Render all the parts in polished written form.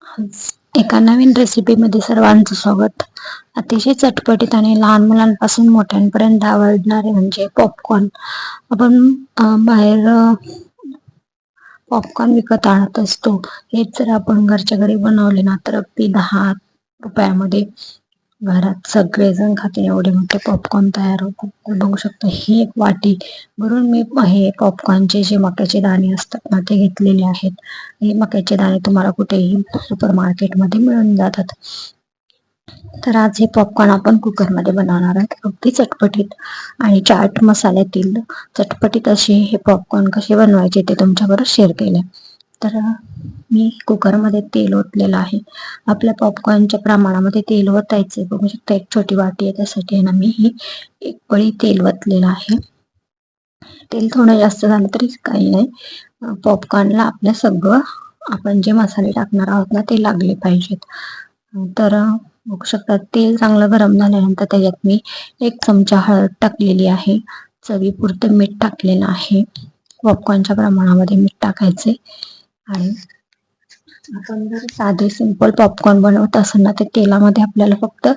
आज एका नवीन रेसिपीमध्ये सर्वांचं स्वागत. अतिशय चटपटीत आणि लहान मुलांपासून मोठ्यांपर्यंत आवडणारे म्हणजे पॉपकॉर्न. आपण बाहेर पॉपकॉर्न विकत आणत असतो. हेच जर आपण घरच्या घरी बनवले ना तर अगदी 10 रुपयामध्ये घरात सगळेजण खाते एवढे मोठे पॉपकॉर्न तयार होतात. तर बघू शकता ही एक वाटी भरून मी हे पॉपकॉर्नचे जे मक्याचे दाणे असतात ना ते घेतलेले आहेत. हे मक्याचे दाणे तुम्हाला कुठेही सुपर मार्केटमध्ये मिळून जातात. तर आज हे पॉपकॉर्न आपण कुकरमध्ये बनवणार आहोत. अगदी चटपटीत आणि चाट मसाल्यातील चटपटीत असे हे पॉपकॉर्न कसे बनवायचे ते तुमच्याबरोबर शेअर केले. तर मी कुकरमध्ये तेल ओतलेलं आहे. आपल्या पॉपकॉर्नच्या प्रमाणामध्ये तेल ओतायचे. बघू शकता एक छोटी वाटी आहे त्यासाठी आहे ना मी ही एक पळी तेल ओतलेलं आहे. तेल थोडं जास्त झालं तरी काही नाही. पॉपकॉर्नला आपल्या सगळं आपण जे मसाले टाकणार आहोत ना ते लागले पाहिजेत. तर बघू शकता तेल चांगलं गरम झाल्यानंतर त्याच्यात मी 1 चमचा हळद टाकलेली आहे. चवीपुरतं मीठ टाकलेलं आहे. पॉपकॉर्नच्या प्रमाणामध्ये मीठ टाकायचे आणि आपण जर साधे सिंपल पॉपकॉर्न बनवत असेल ना ते तेलामध्ये आपल्याला फक्त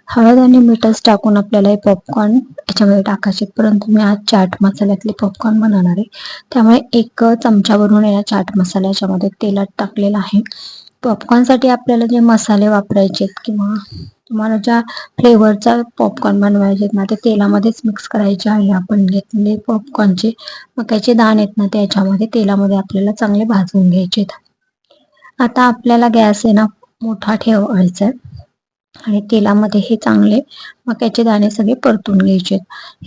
हळद आणि मीठच टाकून आपल्याला हे पॉपकॉर्न याच्यामध्ये टाकायचे. परंतु मी आज चाट मसाल्यातले पॉपकॉर्न बनवणार आहे. त्यामुळे 1 चमचा भरून या चाट मसाल्याच्यामध्ये तेलात टाकलेला आहे. पॉपकॉर्नसाठी आपल्याला जे मसाले वापरायचे किंवा तुम्हाला ज्या फ्लेवरचा पॉपकॉर्न बनवायचे ना ते तेलामध्येच मिक्स करायचे आहे. आपण घेतलेले पॉपकॉर्नचे मक्याचे दाणे आहेत ना त्याच्यामध्ये तेलामध्ये आपल्याला चांगले भाजून घ्यायचे. आता आपल्याला गॅस आहे ना मोठा ठेवायचा आहे आणि तेलामध्ये हे चांगले मक्याचे दाणे सगळे परतून घ्यायचे.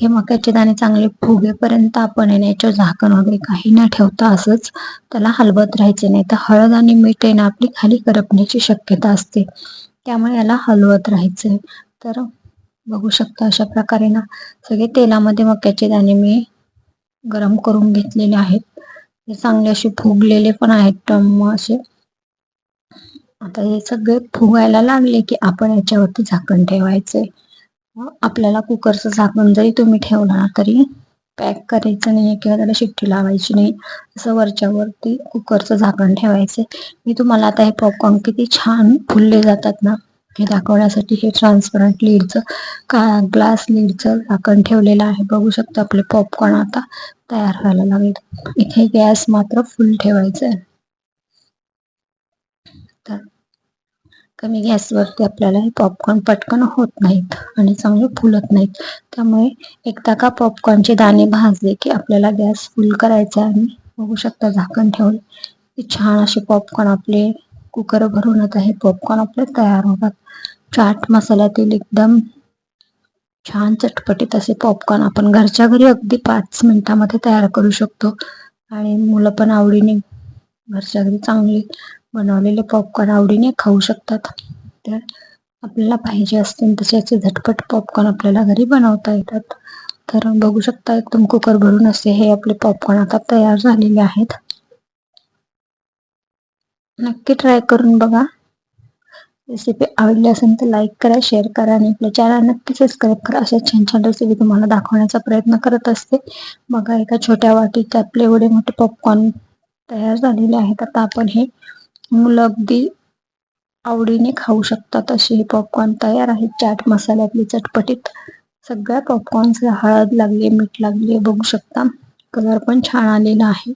हे मक्याचे दाणे चांगले फुगेपर्यंत आपण याच्यावर झाकण वगैरे काही न ठेवता असंच त्याला हलवत राहायचे. नाही तर हळद आणि मीठ आहे ना आपली खाली करपण्याची शक्यता असते. त्यामुळे याला हलवत राहायचंय. तर बघू शकता अशा प्रकारे ना सगळे तेलामध्ये मक्याचे दाणे मी गरम करून घेतलेले आहेत. हे चांगले असे फुगलेले पण आहेत असे. आता हे सगळे फुगायला लागले की आपण याच्यावरती झाकण ठेवायचंय. आपल्याला कुकरचं झाकण जरी तुम्ही ठेवलं ना तरी पॅक करायचं नाही किंवा त्याला शिट्टी लावायची नाही. असं वरच्या वरती कुकरचं झाकण ठेवायचंय. मी तुम्हाला आता हे पॉपकॉर्न किती छान फुलले जातात ना हे दाखवण्यासाठी हे ट्रान्सपरंट लीडचं ग्लास लीडचं झाकण ठेवलेलं आहे. बघू शकता आपले पॉपकॉर्न आता तयार व्हायला लागले. इथे गॅस मात्र फुल ठेवायचा आहे. तर कमी गॅसवरती आपल्याला हे पॉपकॉर्न पटकन होत नाहीत आणि चांगले फुलत नाहीत. त्यामुळे एकदा का पॉपकॉर्नचे दाणे भाजले की आपल्याला गॅस फुल करायचा आणि बघू शकता झाकण ठेवले की छान असे पॉपकॉर्न आपले कुकर भरून आता हे पॉपकॉर्न आपले तयार होतात. चाट मसाल्यातील एकदम छान चटपटीत असे पॉपकॉर्न आपण घरच्या घरी अगदी 5 मिनिटामध्ये तयार करू शकतो आणि मुलं पण आवडीने घरच्या घरी चांगले बनवलेले पॉपकॉर्न आवडीने खाऊ शकतात. तर आपल्याला पाहिजे असतील तसे झटपट पॉपकॉर्न आपल्याला घरी बनवता येतात. तर बघू शकता एकदम कुकर भरून असे हे आपले पॉपकॉर्न आता तयार झालेले आहेत. नक्की ट्राय करून बघा. रेसिपी आवडली असेल तर लाईक करा, शेअर करा आणि आपल्या चॅनल नक्की सबस्क्राईब करा. अशा छान छान रेसिपी तुम्हाला दाखवण्याचा प्रयत्न करत असते. बघा एका छोट्या वाटीत आपले एवढे मोठे पॉपकॉर्न तयार झालेले आहेत. आता आपण हे मुलं अगदी आवडीने खाऊ शकतात असे हे पॉपकॉर्न तयार आहेत. चाट मसाल्यातले चटपटीत सगळ्या पॉपकॉर्नला हळद लागली, मीठ लागले. बघू शकता कलर पण छान आलेला आहे.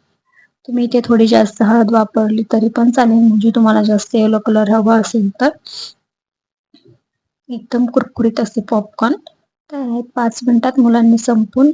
तुम्ही इथे थोडी जास्त हळद वापरली तरी पण चालेल, म्हणजे तुम्हाला जास्त येलो कलर हवा असेल तर. एकदम कुरकुरीत असे पॉपकॉर्न तर 5 मिनिटात मुलांनी संपून